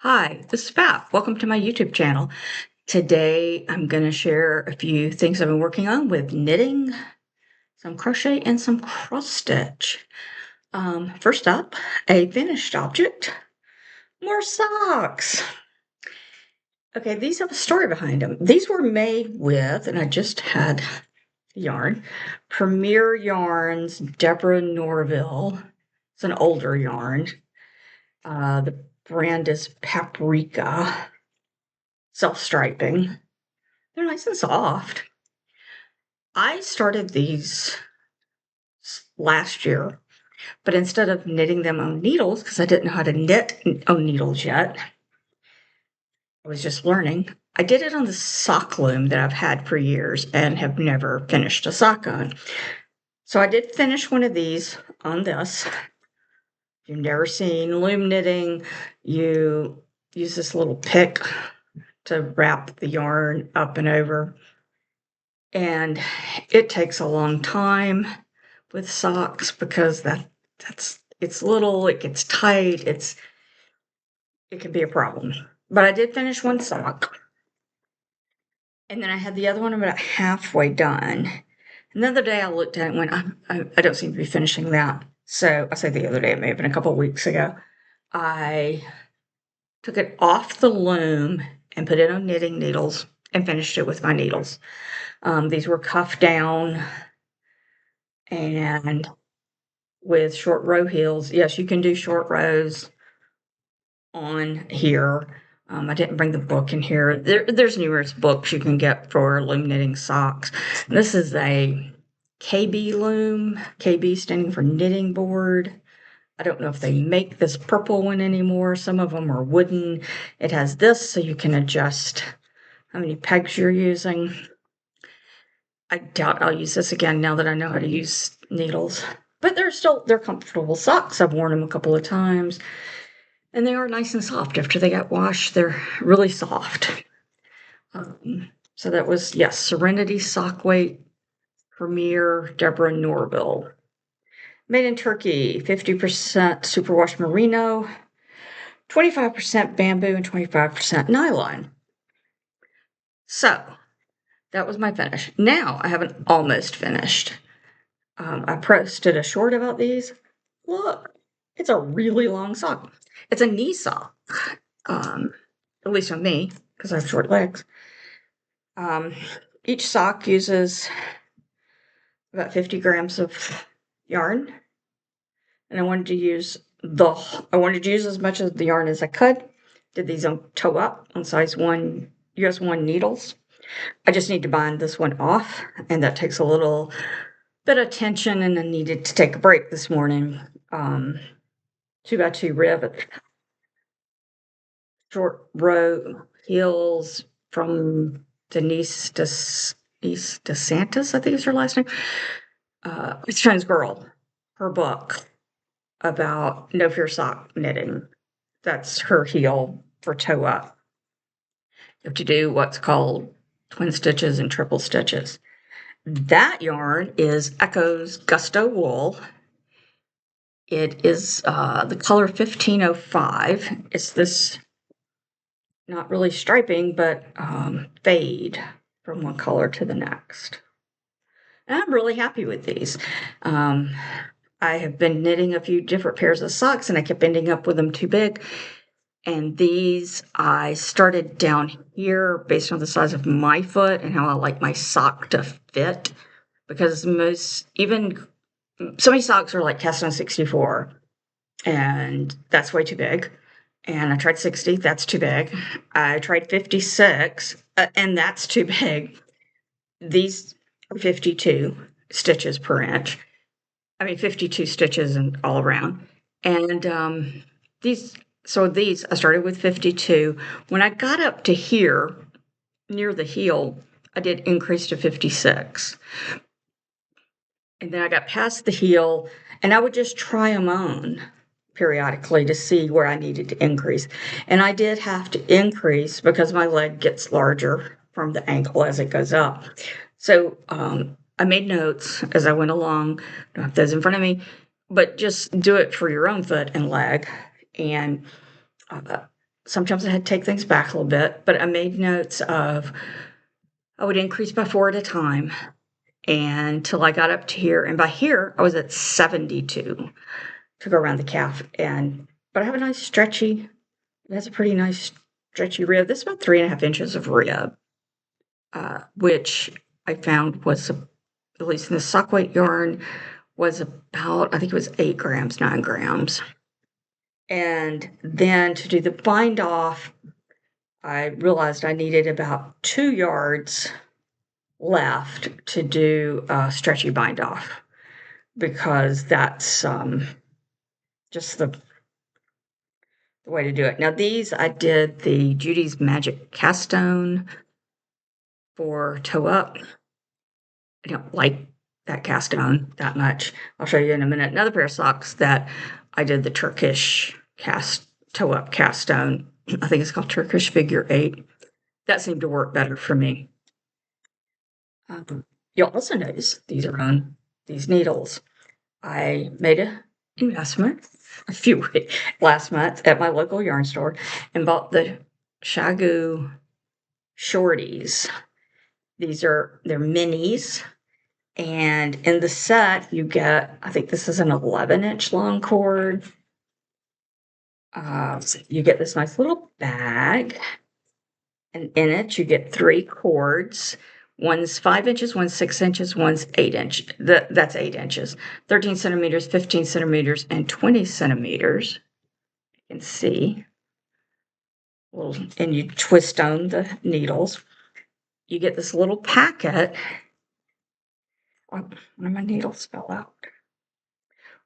Hi, this is Fab. Welcome to my YouTube channel. Today I'm going to share a few things I've been working on with knitting, some crochet, and some cross stitch. First up, a finished object, more socks. Okay, these have a story behind them. These were made with, and I just had yarn, Premier Yarns, Deborah Norville. It's an older yarn. The brand is Paprika. Self-striping. They're nice and soft. I started these last year, but instead of knitting them on needles, because I didn't know how to knit on needles yet, I was just learning. I did it on the sock loom that I've had for years and have never finished a sock on. So I did finish one of these on this. If you've never seen loom knitting, you use this little pick to wrap the yarn up and over. And it takes a long time with socks because it's little, it gets tight, it can be a problem. But I did finish one sock. And then I had the other one about halfway done. And the other day I looked at it and went, I don't seem to be finishing that. So I say the other day, it may have been a couple of weeks ago. I took it off the loom and put it on knitting needles and finished it with my needles. These were cuffed down and with short row heels. Yes, you can do short rows on here. I didn't bring the book in here. There's numerous books you can get for loom knitting socks. This is a KB loom, KB standing for knitting board. I don't know if they make this purple one anymore. Some of them are wooden. It has this so you can adjust how many pegs you're using. I doubt I'll use this again now that I know how to use needles. But they're comfortable socks. I've worn them a couple of times. And they are nice and soft. After they get washed, they're really soft. So that was, yes, Serenity Sock Weight, Premier, Deborah Norville. Made in Turkey, 50% superwash merino, 25% bamboo, and 25% nylon. So that was my finish. Now I have an almost finished. I posted a short about these. Look, it's a really long sock. It's a knee sock, at least on me, because I have short legs. Each sock uses about 50 grams of yarn, and I wanted to use as much of the yarn as I could. Did these on toe up on size 1 US 1 needles. I just need to bind this one off, and that takes a little bit of tension, and I needed to take a break this morning. 2x2 rivet, short row heels from Denise DeSantis, I think is her last name. It's Trans Girl, her book about no fear sock knitting. That's her heel for toe up. You have to do what's called twin stitches and triple stitches. That yarn is Echo's Gusto Wool. It is the color 1505. It's this, not really striping, but fade from one color to the next. And I'm really happy with these. I have been knitting a few different pairs of socks, and I kept ending up with them too big. And these, I started down here based on the size of my foot and how I like my sock to fit. Because so many socks are like cast on 64, and that's way too big. And I tried 60, that's too big. I tried 56, and that's too big. These are 52 stitches per inch. 52 stitches and all around. And these, I started with 52. When I got up to here, near the heel, I did increase to 56. And then I got past the heel, and I would just try them on periodically to see where I needed to increase. And I did have to increase because my leg gets larger from the ankle as it goes up. So I made notes as I went along. I don't have those in front of me, but just do it for your own foot and leg. And sometimes I had to take things back a little bit, but I made notes of I would increase by 4 at a time until I got up to here. And by here, I was at 72 to go around the calf. But I have a nice stretchy, it has a pretty nice stretchy rib. This is about 3.5 inches of rib, which I found was, at least in the sock weight yarn, was about, I think it was 8 grams, 9 grams. And then to do the bind off, I realized I needed about 2 yards left to do a stretchy bind off, because that's just the way to do it. Now these, I did the Judy's Magic Cast Stone for toe up. I don't like that cast stone that much. I'll show you in a minute. Another pair of socks that I did the Turkish toe up cast stone. I think it's called Turkish Figure 8. That seemed to work better for me. You'll also notice these are on these needles. I made an investment last month at my local yarn store and bought the Shagoo Shorties. They're minis, and in the set you get, I think this is an 11-inch long cord. You get this nice little bag, and in it you get 3 cords. One's 5 inches, one's 6 inches, one's 8 inch. That's 8 inches. 13 centimeters, 15 centimeters, and 20 centimeters. You can see. And you twist on the needles. You get this little packet. One of my needles fell out.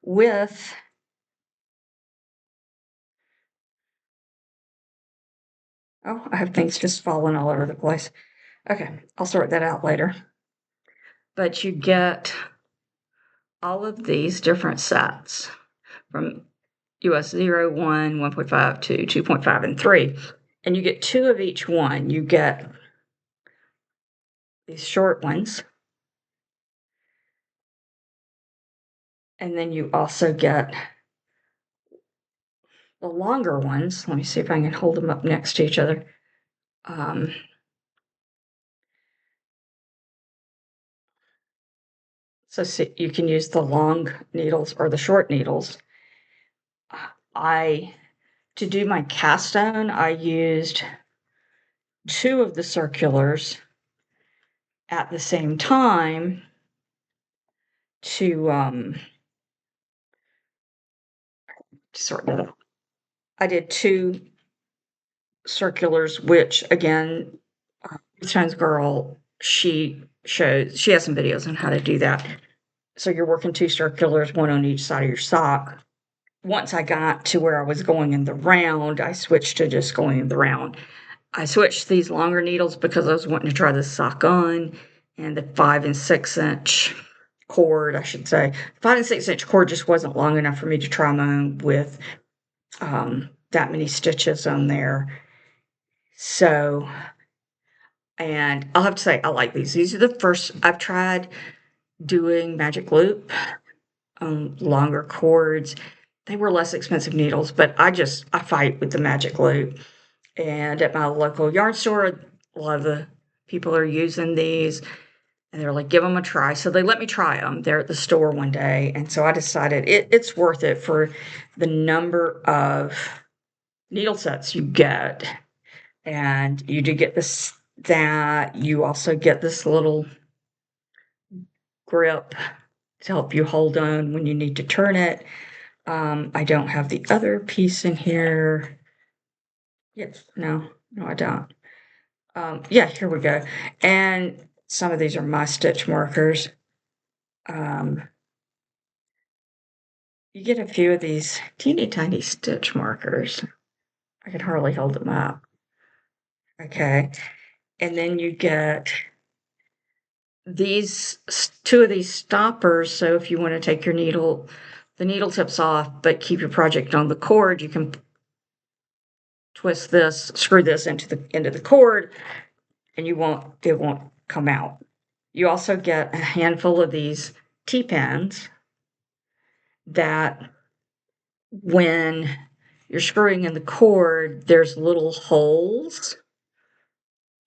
With I have things just falling all over the place. Okay, I'll sort that out later. But you get all of these different sets from US 0, 1, 1.5, 2, 2.5, and 3. And you get 2 of each one. You get these short ones. And then you also get the longer ones. Let me see if I can hold them up next to each other. So see, you can use the long needles or the short needles. To do my cast stone, I used 2 of the circulars at the same time to sort it out. I did 2 circulars, which again, Sun's Girl, she has some videos on how to do that. So you're working 2 circulars, 1 on each side of your sock. Once I got to where I was going in the round, I switched to just going in the round. I switched these longer needles because I was wanting to try this sock on, and the 5 and 6 inch cord, I should say. 5 and 6 inch cord just wasn't long enough for me to try them on with that many stitches on there. So, and I'll have to say, I like these. These are the first I've tried doing magic loop on longer cords. They were less expensive needles, but I fight with the magic loop. And at my local yarn store, a lot of the people are using these, and they're like, give them a try. So they let me try them. They're at the store one day, and so I decided it's worth it for the number of needle sets you get. And you do get that. You also get this little grip to help you hold on when you need to turn it. I don't have the other piece in here. Yes, no, I don't. Yeah, here we go. And some of these are my stitch markers. You get a few of these teeny tiny stitch markers. I can hardly hold them up. Okay. And then you get these 2 of these stoppers. So if you want to take the needle tips off, but keep your project on the cord, you can twist this, screw this into the cord, and it won't come out. You also get a handful of these T-pins that when you're screwing in the cord, there's little holes.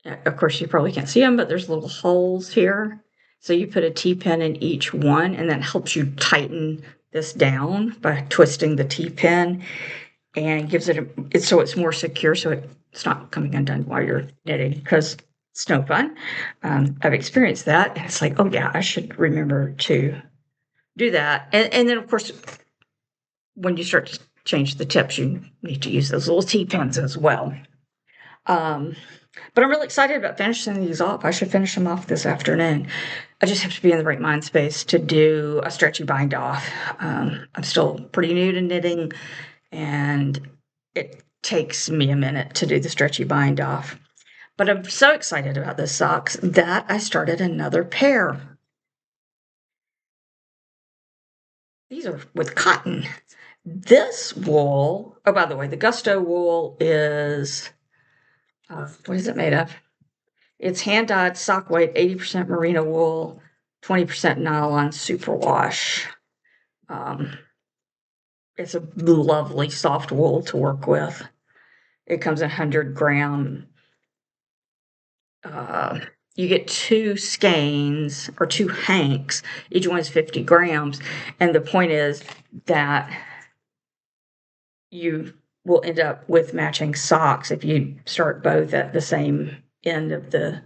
Of course, you probably can't see them, but there's little holes here. So you put a T-pin in each one, and that helps you tighten this down by twisting the T-pin, and gives it so it's more secure, so it's not coming undone while you're knitting, because it's no fun. I've experienced that, and it's like, oh yeah, I should remember to do that. And then, of course, when you start to change the tips, you need to use those little T-pins as well. But I'm really excited about finishing these off. I should finish them off this afternoon. I just have to be in the right mind space to do a stretchy bind off. I'm still pretty new to knitting, and it takes me a minute to do the stretchy bind off. But I'm so excited about this socks that I started another pair. These are with cotton. This wool, oh, by the way, the Gusto wool is, what is it made of? It's hand-dyed sock weight, 80% merino wool, 20% nylon superwash. It's a lovely soft wool to work with. It comes in 100-gram. You get 2 skeins or 2 hanks. Each one is 50 grams. And the point is that you will end up with matching socks if you start both at the same end of the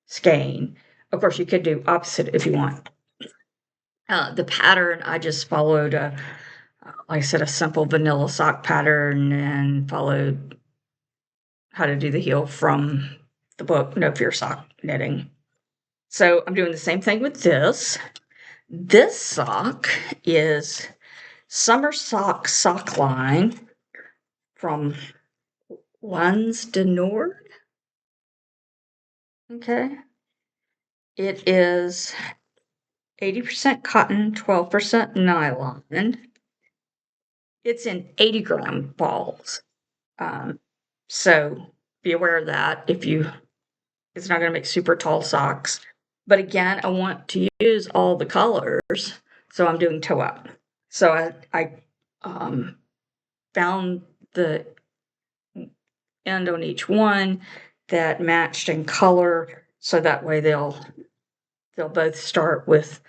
skein. Of course, you could do opposite if you want. The pattern, I just followed, like I said, a simple vanilla sock pattern, and followed how to do the heel from the book, No Fear Sock Knitting. So I'm doing the same thing with this. This sock is Summer Sock Line from Lans de Nord. Okay. It is 80% cotton, 12% nylon. It's in 80-gram balls. So be aware of that. It's not going to make super tall socks. But again, I want to use all the colors, so I'm doing toe up. So I found the end on each one that matched in color, so that way they'll both start with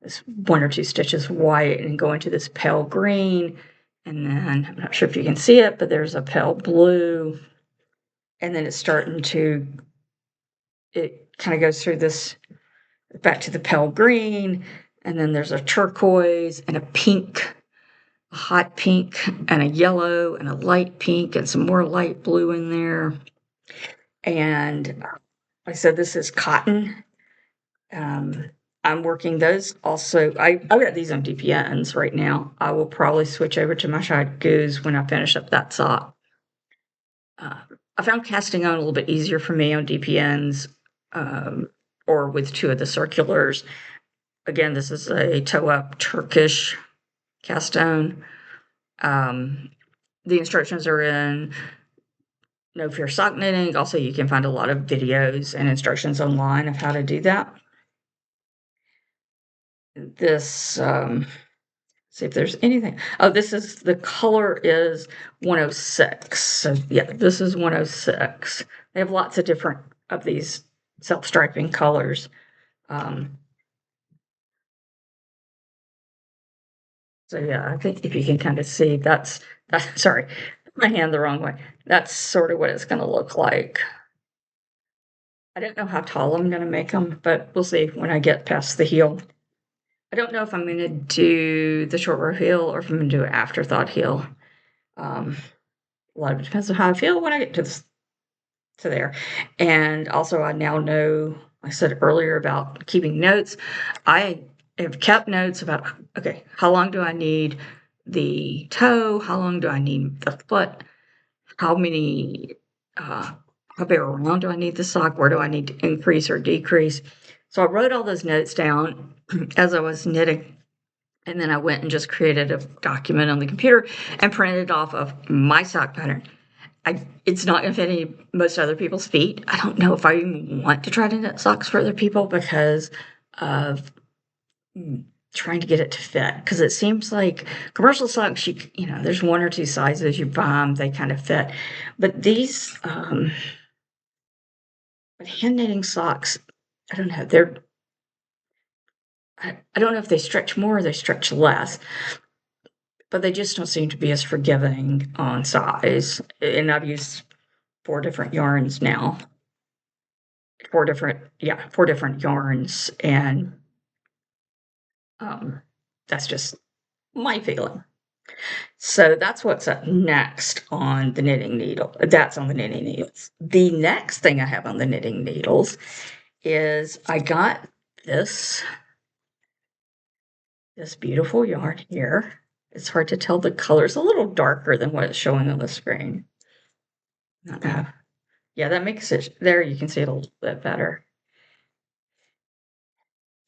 this 1 or 2 stitches white and go into this pale green, and then I'm not sure if you can see it, but there's a pale blue, and then it's starting to, it kind of goes through this back to the pale green, and then there's a turquoise and a pink, a hot pink, and a yellow and a light pink, and some more light blue in there. And I said this is cotton. I'm working those also. I've got these on DPNs right now. I will probably switch over to my Shide Goose when I finish up that sock. I found casting on a little bit easier for me on DPNs, or with 2 of the circulars. Again, this is a toe-up Turkish cast on. The instructions are in No Fear Sock Knitting. Also, you can find a lot of videos and instructions online of how to do that. This, see if there's anything. Oh, this is, the color is 106. So yeah, this is 106. They have lots of different of these self-striping colors. So yeah, I think if you can kind of see, that's sorry, my hand the wrong way. That's sort of what it's going to look like. I don't know how tall I'm going to make them, but we'll see when I get past the heel. I don't know if I'm going to do the short row heel or if I'm going to do an afterthought heel. A lot of it depends on how I feel when I get to there. And also, I now know, I said earlier about keeping notes. I have kept notes about, okay, how long do I need the toe? How long do I need the foot? How many, how big around do I need the sock? Where do I need to increase or decrease? So I wrote all those notes down as I was knitting. And then I went and just created a document on the computer and printed off of my sock pattern. It's not going to fit most other people's feet. I don't know if I even want to try to knit socks for other people because of trying to get it to fit, because it seems like commercial socks, you know, there's 1 or 2 sizes, you buy them, they kind of fit. But these, but hand knitting socks, I don't know, I don't know if they stretch more or they stretch less, but they just don't seem to be as forgiving on size. And I've used 4 different yarns now. 4 different yarns, and that's just my feeling. So that's what's up next on the knitting needle. That's on the knitting needles. The next thing I have on the knitting needles is I got this beautiful yarn here. It's hard to tell the color. It's a little darker than what it's showing on the screen. Yeah, that makes it, there you can see it a little bit better.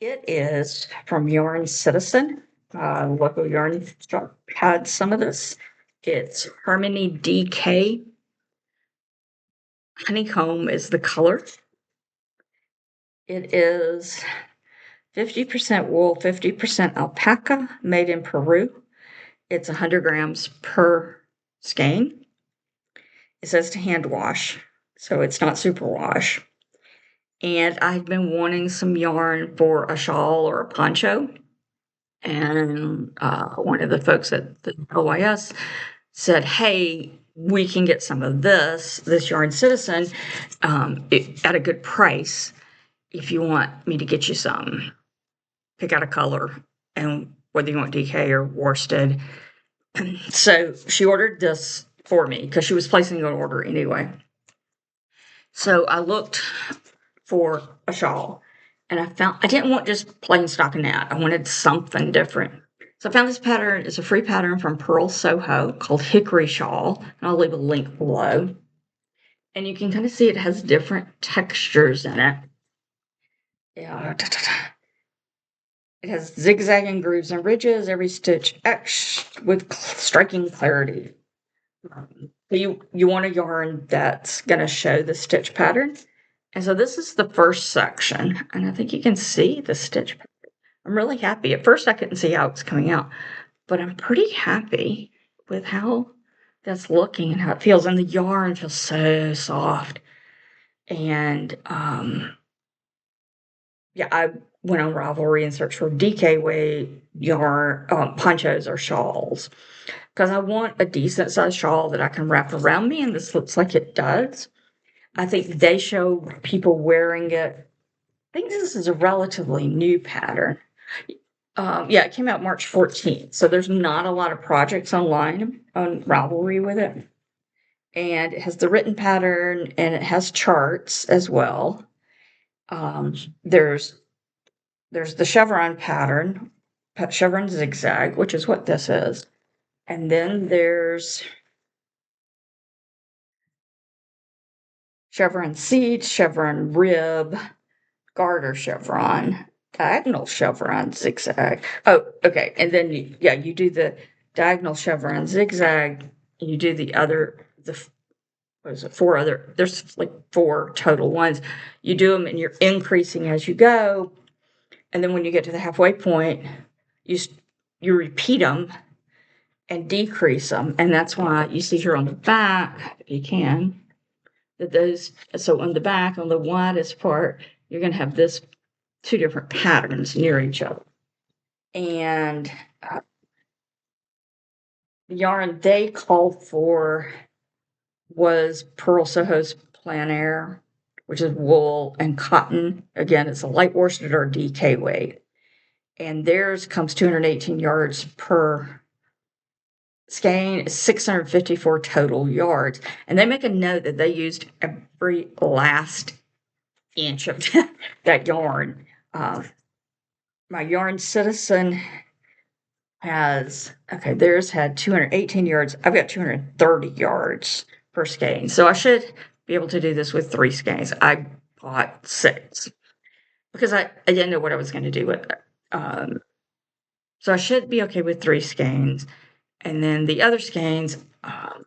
It is from Yarn Citizen. Local yarn shop had some of this. It's Harmony DK. Honeycomb is the color. It is 50% wool, 50% alpaca, made in Peru. It's 100 grams per skein. It says to hand wash, so it's not superwash. And I've been wanting some yarn for a shawl or a poncho. And one of the folks at the OIS said, hey, we can get some of this Yarn Citizen, at a good price if you want me to get you some. Pick out a color, and whether you want DK or worsted. So she ordered this for me because she was placing an order anyway. So I looked for a shawl, and I didn't want just plain stockinette. I wanted something different. So I found this pattern. It's a free pattern from Purl Soho called Hickory Shawl, and I'll leave a link below. And you can kind of see it has different textures in it. Yeah. It has zigzagging grooves and ridges, every stitch etched with striking clarity. You want a yarn that's going to show the stitch pattern. And so this is the first section, and I think you can see the stitch pattern. I'm really happy. At first I couldn't see how it's coming out, but I'm pretty happy with how that's looking and how it feels. And the yarn feels so soft. And yeah, I went on Ravelry and searched for DK weight yarn, ponchos or shawls, because I want a decent sized shawl that I can wrap around me, and this looks like it does. I think they show people wearing it. I think this is a relatively new pattern. Yeah, it came out March 14th, so there's not a lot of projects online on Ravelry with it. And it has the written pattern, and it has charts as well. There's the chevron pattern, chevron zigzag, which is what this is. And then there's chevron seat, chevron rib, garter chevron, diagonal chevron zigzag. Oh, okay. And then you do the diagonal chevron zigzag, and you do the other, what is it, 4 other, there's like 4 total ones. You do them and you're increasing as you go. And then when you get to the halfway point, you repeat them and decrease them. And that's why you see here on the back, if you can, that those, so on the back, on the widest part, you're going to have this 2 different patterns near each other. And the yarn they called for was Purl Soho's Plein Air, which is wool and cotton. Again, it's a light worsted or DK weight. And theirs comes 218 yards per skein, 654 total yards. And they make a note that they used every last inch of that yarn. My Yarn Citizen has, okay, theirs had 218 yards. I've got 230 yards per skein. So I should be able to do this with 3 skeins. I bought 6 because I didn't know what I was going to do with it. So I should be okay with 3 skeins. And then the other skeins, I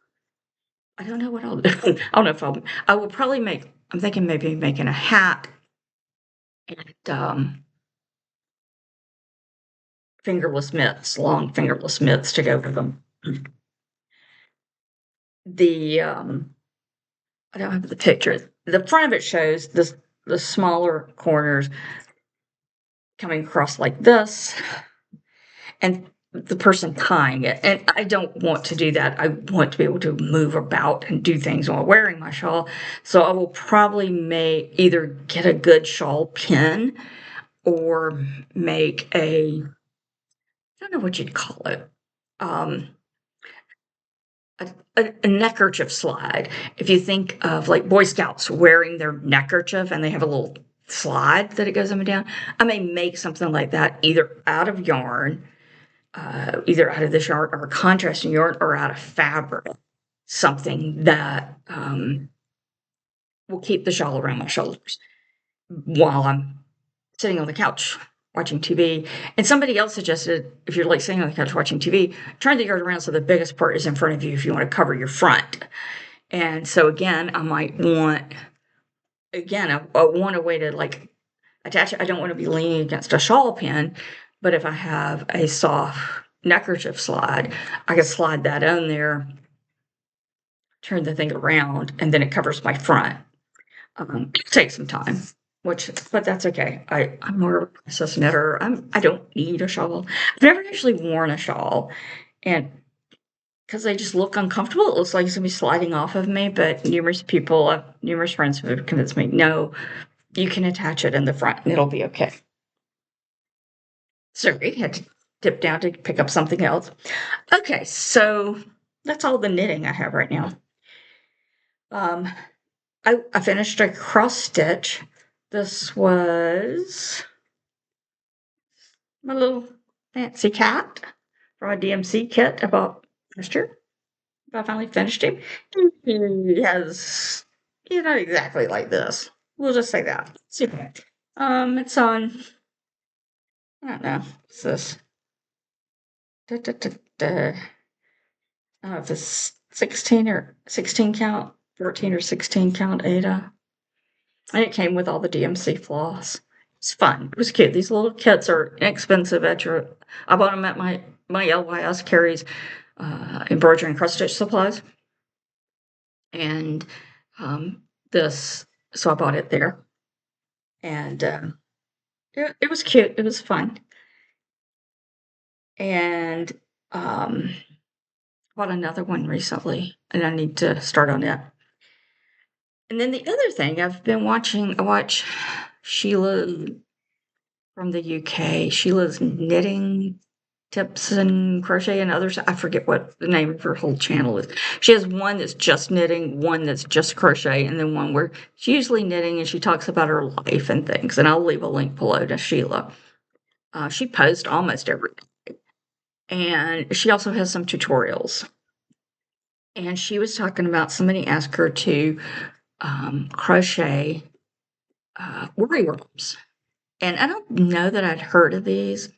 don't know what I'll do. I don't know if I will probably I'm thinking maybe making a hat and fingerless mitts, long fingerless mitts to go with them. The, I don't have the picture. The front of it shows the smaller corners coming across like this, and the person tying it. And I don't want to do that. I want to be able to move about and do things while wearing my shawl. So I will probably either get a good shawl pin or make I don't know what you'd call it. A neckerchief slide. If you think of like Boy Scouts wearing their neckerchief and they have a little slide that it goes up and down, I may make something like that either out of yarn, either out of this yarn or contrasting yarn or out of fabric, something that will keep the shawl around my shoulders while I'm sitting on the couch watching TV. And somebody else suggested, if you're like sitting on the couch watching TV, turn the yarn around so the biggest part is in front of you if you want to cover your front. And so again, I might want, I want a way to like attach it. I don't want to be leaning against a shawl pin, but if I have a soft neckerchief slide, I can slide that on there, turn the thing around, and then it covers my front. It takes some time. But that's okay. I'm more of a princess knitter. I don't need a shawl. I've never actually worn a shawl, and because they just look uncomfortable, it looks like it's gonna be sliding off of me. But numerous friends who have convinced me, no, you can attach it in the front and it'll be okay. Sorry, had to dip down to pick up something else. Okay, so that's all the knitting I have right now. I finished a cross stitch. This was my little fancy cat from a DMC kit I bought last year. I finally finished him. He has, he's not exactly like this. We'll just say that. It's okay. It's on, I don't know, what's this? Da, da, da, da. I don't know if it's 16 count, 14 or 16 count Ada. And it came with all the DMC floss. It's fun. It was cute. These little kits are inexpensive I bought them at my LYS carries embroidery and cross stitch supplies. And so I bought it there. And it was cute. It was fun. And bought another one recently, and I need to start on it. And then the other thing I watch Sheila from the UK. Sheila's Knitting Tips and Crochet and others. I forget what the name of her whole channel is. She has one that's just knitting, one that's just crochet, and then one where she's usually knitting and she talks about her life and things. And I'll leave a link below to Sheila. She posts almost every day. And she also has some tutorials. And she was talking about somebody asked her to crochet worry worms. And I don't know that I'd heard of these,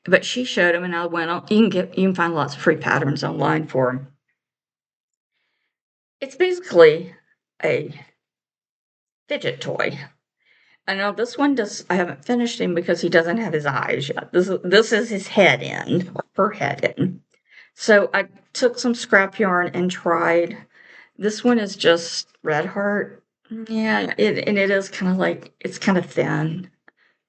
but she showed them, and I went on. You can find lots of free patterns online for them. It's basically a fidget toy. I know this one I haven't finished him because he doesn't have his eyes yet. This is his head end, or her head end. So I took some scrap yarn and tried. This one is just Red Heart. Yeah, and it is kind of like, it's kind of thin.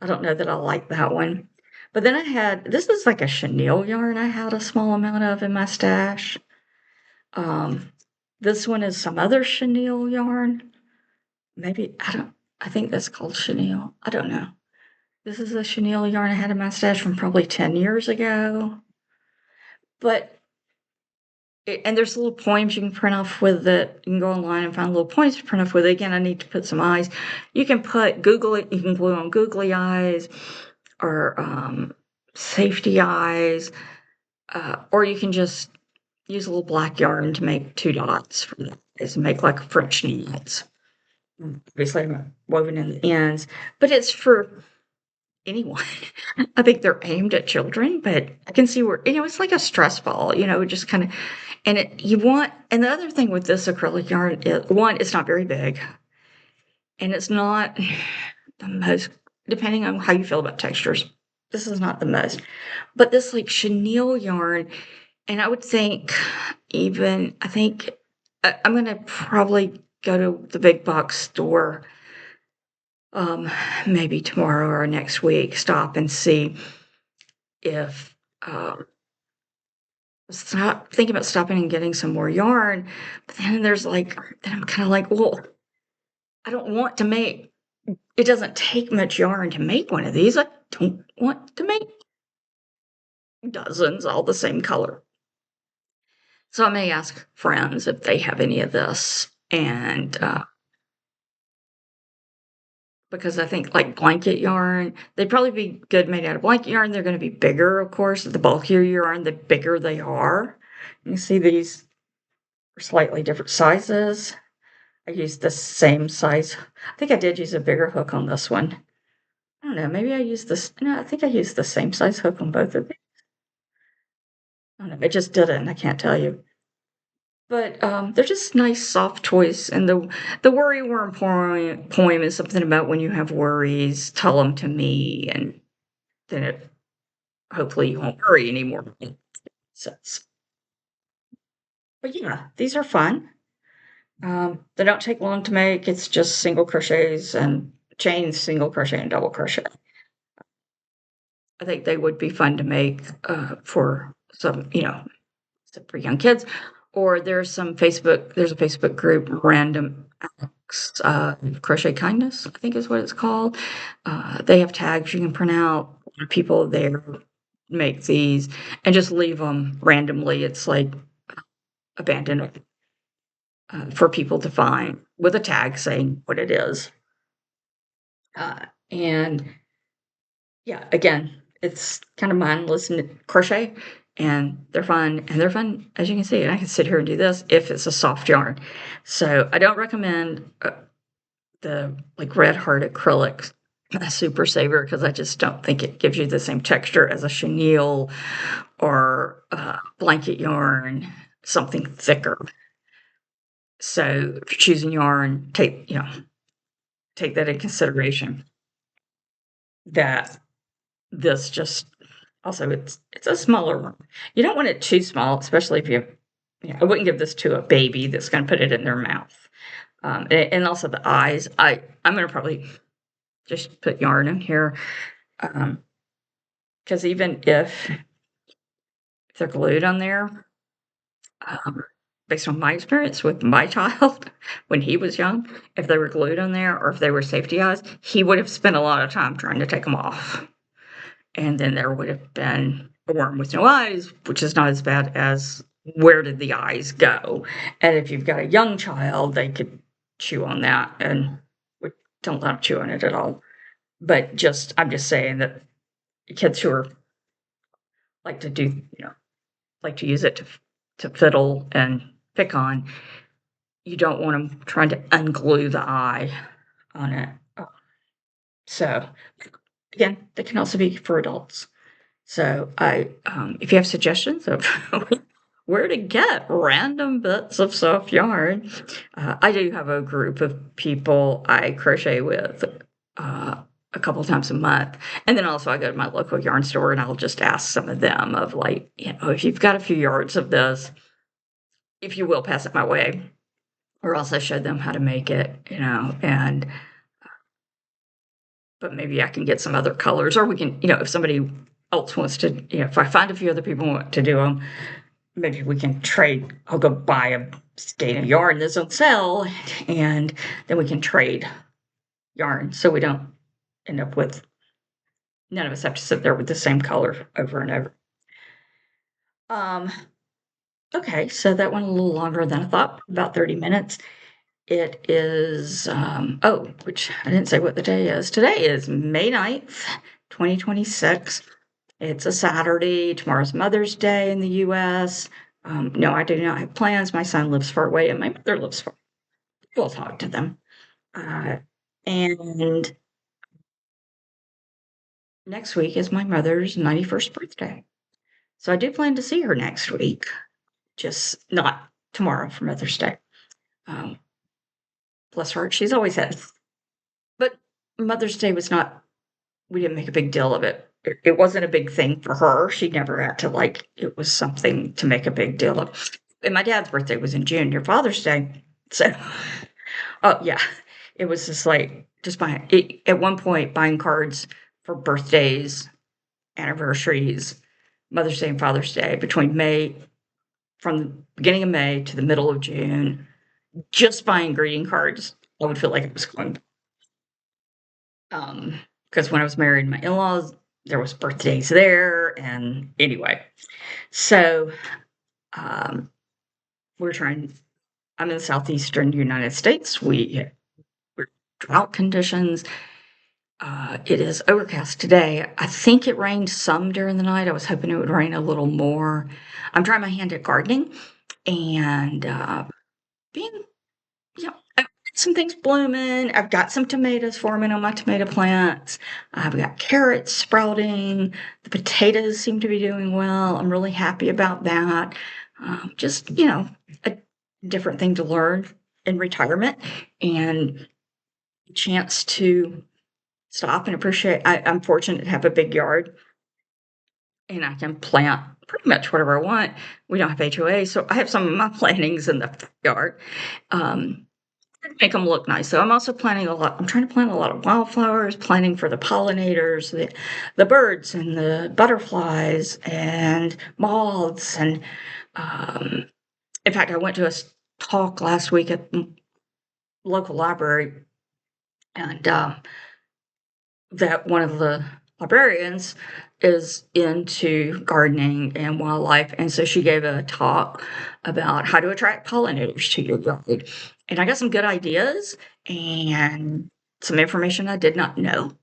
I don't know that I like that one. But then this is like a chenille yarn I had a small amount of in my stash. This one is some other chenille yarn. Maybe, I think that's called chenille. I don't know. This is a chenille yarn I had in my stash from probably 10 years ago. But, and there's little poems you can print off with it. You can go online and find little poems to print off with it. Again, I need to put some eyes. You can glue on googly eyes or safety eyes, or you can just use a little black yarn to make 2 dots for the eyes and make like French knots. Obviously, I'm woven in the ends, but it's for anyone. I think they're aimed at children, but I can see where, it's like a stress ball, just kind of, and the other thing with this acrylic yarn is, one, it's not very big, and it's not the most, depending on how you feel about textures, this is not the most, but this like chenille yarn, and I would think I think I'm gonna probably go to the big box store, um, maybe tomorrow or next week, stop and see if, stop thinking about stopping and getting some more yarn, but then I'm kinda like, "Well, I don't want to make it doesn't take much yarn to make one of these. I don't want to make dozens all the same color." So I may ask friends if they have any of this, and, because I think, like, blanket yarn, they'd probably be good made out of blanket yarn. They're gonna be bigger, of course. The bulkier yarn, the bigger they are. You see these are slightly different sizes. I used the same size. I think I did use a bigger hook on this one. I don't know, maybe I used this no, I think I used the same size hook on both of these. I don't know, it just didn't, I can't tell you. But, they're just nice soft toys, and the worry worm poem is something about when you have worries, tell them to me, and then it hopefully you won't worry anymore. So, but yeah, these are fun. They don't take long to make. It's just single crochets and chains, single crochet and double crochet. I think they would be fun to make for some, for young kids. Or there's a Facebook group, Random Acts, Crochet Kindness, I think is what it's called. They have tags you can print out. People there make these and just leave them randomly. It's like abandoned for people to find with a tag saying what it is. And yeah, again, it's kind of mindless and crochet, and they're fun, as you can see. And I can sit here and do this if it's a soft yarn. So I don't recommend the like Red Heart acrylic Super Saver because I just don't think it gives you the same texture as a chenille or blanket yarn, something thicker. So if you're choosing yarn, take that in consideration. That this just also it's a smaller one. You don't want it too small, especially if I wouldn't give this to a baby that's going to put it in their mouth. And also the eyes. I'm going to probably just put yarn in here because even if they're glued on there, um, based on my experience with my child when he was young, if they were glued on there or if they were safety eyes, he would have spent a lot of time trying to take them off. And then there would have been a worm with no eyes, which is not as bad as where did the eyes go? And if you've got a young child, they could chew on that, and we don't let them chew on it at all. But I'm just saying that kids who are like to do, like to use it to fiddle and pick on, you don't want them trying to unglue the eye on it. So again, they can also be for adults. So if you have suggestions of where to get random bits of soft yarn, I do have a group of people I crochet with a couple times a month, and then also I go to my local yarn store and I'll just ask some of them of like, if you've got a few yards of this, if you will pass it my way, or else I show them how to make it, and but maybe I can get some other colors, or we can, if somebody else wants to, if I find a few other people who want to do them, maybe we can trade. I'll go buy a skein of yarn that's on sale, and then we can trade yarn so we don't end up with none of us have to sit there with the same color over and over. Okay, so that went a little longer than I thought, about 30 minutes. It is, which I didn't say what the day is. Today is May 9th, 2026. It's a Saturday. Tomorrow's Mother's Day in the US. No, I do not have plans. My son lives far away and my mother lives far. We'll talk to them. And next week is my mother's 91st birthday. So I do plan to see her next week, just not tomorrow for Mother's Day. Bless her, she's always had. But Mother's Day was not, we didn't make a big deal of it it wasn't a big thing for her. She never had to, like, it was something to make a big deal of. And my dad's birthday was in June, your Father's Day. So, oh, yeah. It was just like, just buying it, at one point, buying cards for birthdays, anniversaries, Mother's Day and Father's Day between May, from the beginning of May to the middle of June, just buying greeting cards. I would feel like it was going, because when I was married, my in-laws, there was birthdays there, and anyway. So, we're trying I'm in the southeastern United States. We're drought conditions. It is overcast today. I think it rained some during the night. I was hoping it would rain a little more. I'm trying my hand at gardening and, being I've got some things blooming. I've got some tomatoes forming on my tomato plants. I've got carrots sprouting. The potatoes seem to be doing well. I'm really happy about that. Just, a different thing to learn in retirement and a chance to stop and appreciate. I'm fortunate to have a big yard and I can plant pretty much whatever I want. We don't have HOA, so I have some of my plantings in the yard. Make them look nice. So I'm also planting a lot. I'm trying to plant a lot of wildflowers, planting for the pollinators, the birds and the butterflies and moths. And in fact, I went to a talk last week at the local library, and that one of the librarians is into gardening and wildlife. And so she gave a talk about how to attract pollinators to your yard. And I got some good ideas and some information I did not know.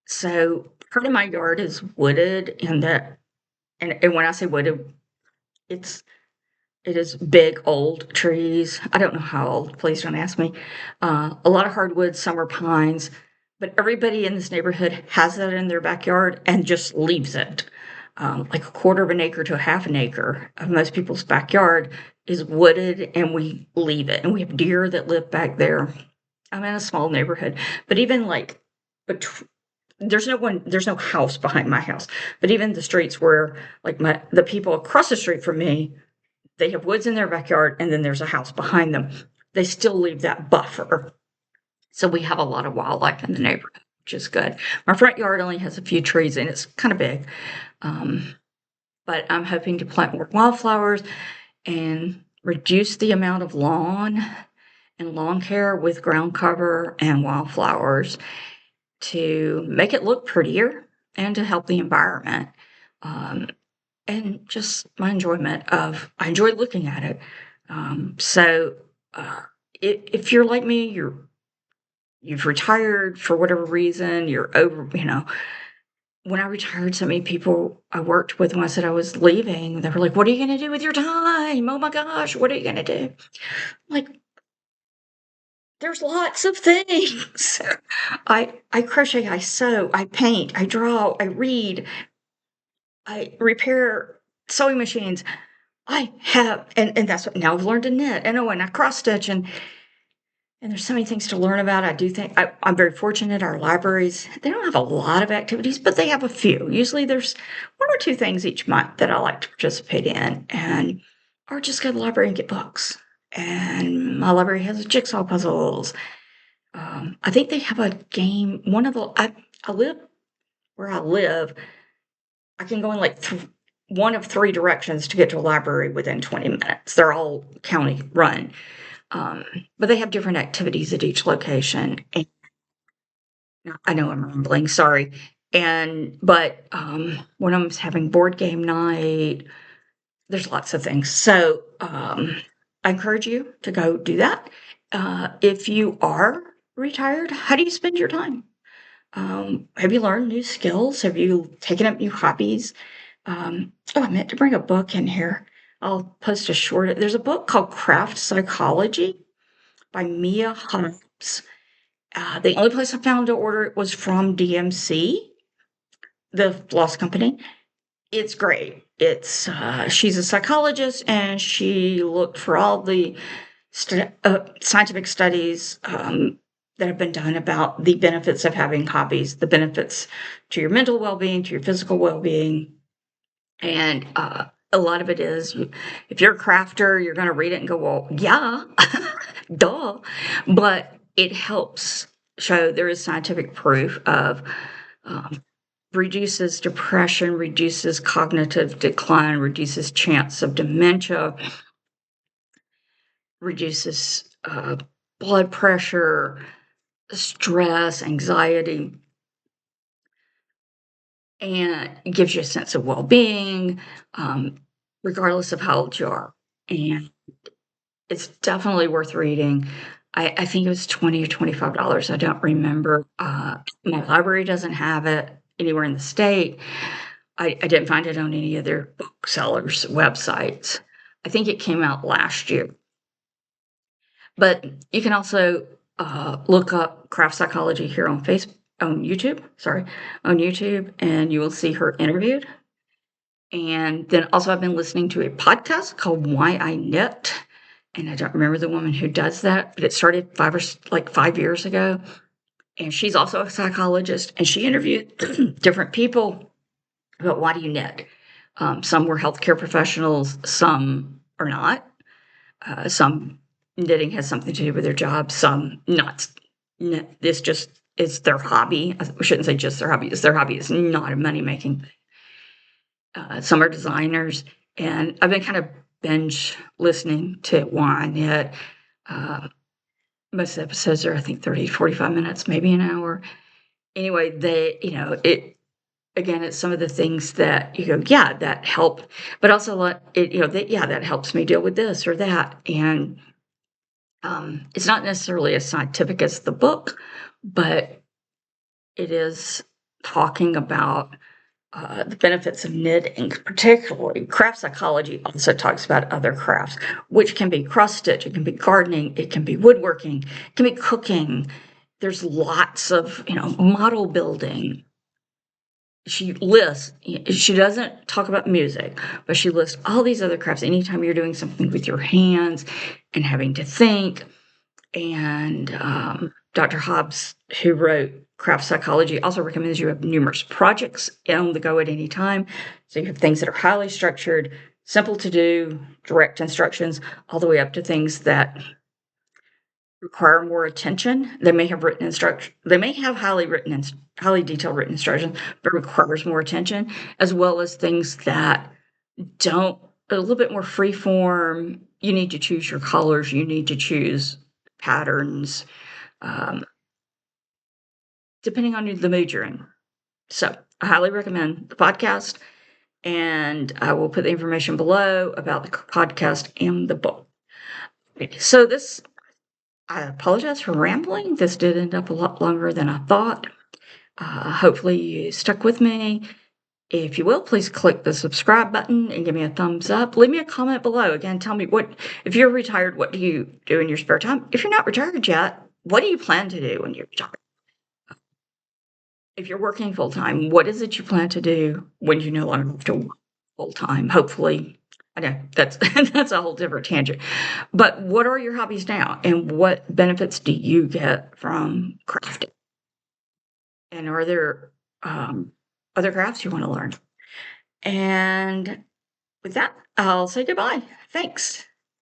So part of my yard is wooded, and when I say wooded, it is big old trees. I don't know how old, please don't ask me. A lot of hardwoods, some are pines, but everybody in this neighborhood has that in their backyard and just leaves it. Like a quarter of an acre to a half an acre of most people's backyard is wooded, and we leave it. And we have deer that live back there. I'm in a small neighborhood, but even like, there's no house behind my house. But even the streets where, like, the people across the street from me, they have woods in their backyard, and then there's a house behind them. They still leave that buffer. So we have a lot of wildlife in the neighborhood, which is good. My front yard only has a few trees, and it's kind of big. But I'm hoping to plant more wildflowers and reduce the amount of lawn and lawn care with ground cover and wildflowers to make it look prettier and to help the environment. And just my enjoyment I enjoy looking at it. So if you're like me, you've retired for whatever reason, you're over, when I retired, so many people I worked with, when I said I was leaving, they were like, "What are you going to do with your time? Oh my gosh, what are you going to do?" Like, there's lots of things. I crochet, I sew, I paint, I draw, I read, I repair sewing machines. I have, and that's what now I've learned to knit, and I cross stitch, and there's so many things to learn about. I do think I'm very fortunate. Our libraries, they don't have a lot of activities, but they have a few. Usually there's one or two things each month that I like to participate in, or just go to the library and get books. And my library has jigsaw puzzles. I think they have a game. I live where I live. I can go in like one of three directions to get to a library within 20 minutes. They're all county run. But they have different activities at each location. And I know I'm rambling, sorry. But one of them's having board game night. There's lots of things. So I encourage you to go do that. If you are retired, how do you spend your time? Have you learned new skills? Have you taken up new hobbies? I meant to bring a book in here. I'll post a short. There's a book called Craft Psychology by Mia Hobbs. The only place I found to order it was from DMC, the floss company. It's great. It's she's a psychologist, and she looked for all the scientific studies that have been done about the benefits of having hobbies, the benefits to your mental well-being, to your physical well-being. And a lot of it is, if you're a crafter, you're going to read it and go, well, yeah, duh. But it helps show there is scientific proof of reduces depression, reduces cognitive decline, reduces chance of dementia, reduces blood pressure, stress, anxiety, and it gives you a sense of well-being, regardless of how old you are. And it's definitely worth reading. I think it was $20 or $25. I don't remember. My library doesn't have it anywhere in the state. I didn't find it on any of their booksellers' websites. I think it came out last year. But you can also look up craft psychology here on YouTube, and you will see her interviewed. And then also I've been listening to a podcast called Why I Knit, and I don't remember the woman who does that, but it started 5 years ago. And she's also a psychologist, and she interviewed different people about why do you knit. Some were healthcare professionals, some are not. Some knitting has something to do with their job, some not. This just is their hobby. I shouldn't say just their hobby. It's their hobby. It's not a money-making. Some are designers, and I've been kind of binge listening to Why I Knit. Most episodes are, I think, 30, 45 minutes, maybe an hour. Anyway, again, it's some of the things that you go, yeah, that help, but also that helps me deal with this or that. And it's not necessarily as scientific as the book, but it is talking about the benefits of knitting, particularly craft psychology also talks about other crafts, which can be cross stitch, it can be gardening, it can be woodworking, it can be cooking. There's lots of, model building. She doesn't talk about music, but she lists all these other crafts. Anytime you're doing something with your hands and having to think. And Dr. Hobbs, who wrote Craft Psychology, also recommends you have numerous projects on the go at any time. So you have things that are highly structured, simple to do, direct instructions, all the way up to things that require more attention. They may have highly detailed written instructions, but requires more attention, as well as things that a little bit more free form. You need to choose your colors, you need to choose patterns, depending on the mood you're in. So I highly recommend the podcast, and I will put the information below about the podcast and the book. So I apologize for rambling. This did end up a lot longer than I thought. Hopefully you stuck with me. If you will, please click the subscribe button and give me a thumbs up. Leave me a comment below. Again, tell me if you're retired, what do you do in your spare time? If you're not retired yet, what do you plan to do when you're retired? If you're working full-time, what is it you plan to do when you no longer have to work full-time? Hopefully, I know that's that's a whole different tangent. But what are your hobbies now, and what benefits do you get from crafting? And are there other crafts you want to learn? And with that, I'll say goodbye. Thanks.